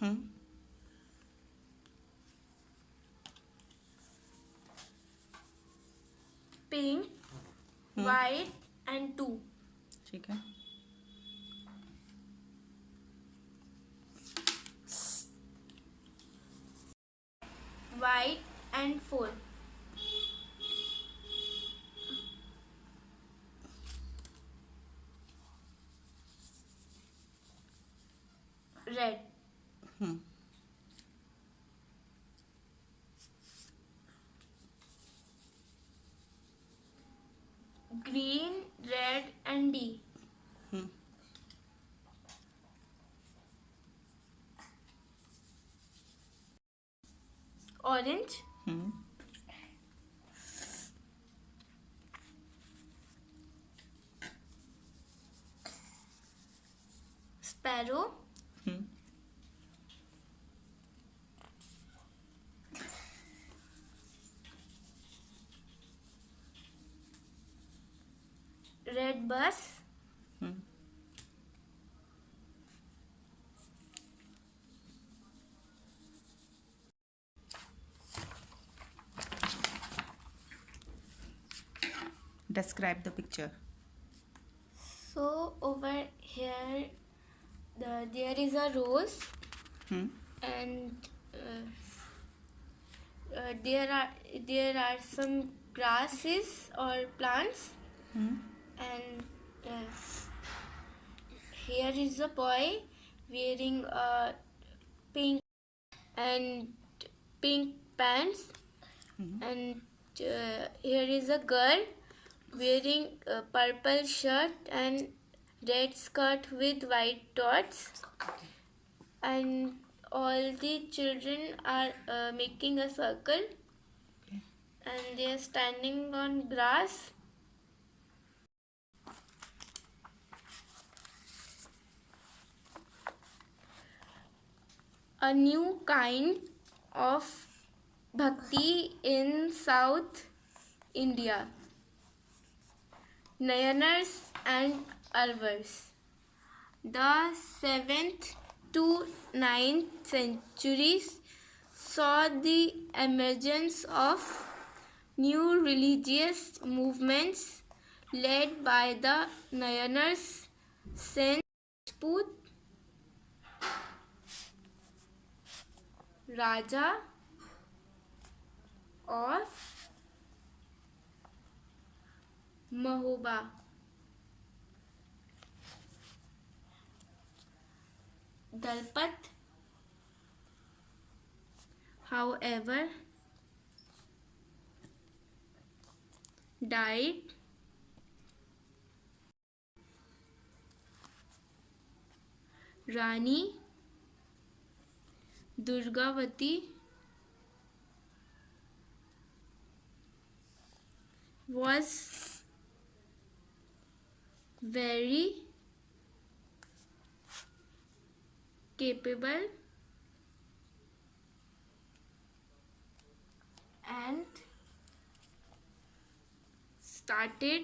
Hmm pink, white and 2. ठीक है. White and 4. Red. Hmm Green, red and D. Hmm Orange, hmm sparrow, hmm red bus, hmm Describe the picture. So over here there is a rose hmm and there are some grasses or plants hmm and here is a boy wearing a pink and pink pants and here is a girl wearing a purple shirt and red skirt with white dots and all the children are making a circle and they are standing on grass. A new kind of bhakti in South India. Nayanars and Alvars. The 7th to 9th centuries saw the emergence of new religious movements led by the Nayanars, Saint Rajput, Raja of Mahoba. Dalpat, however, died Rani Durgavati was very capable and started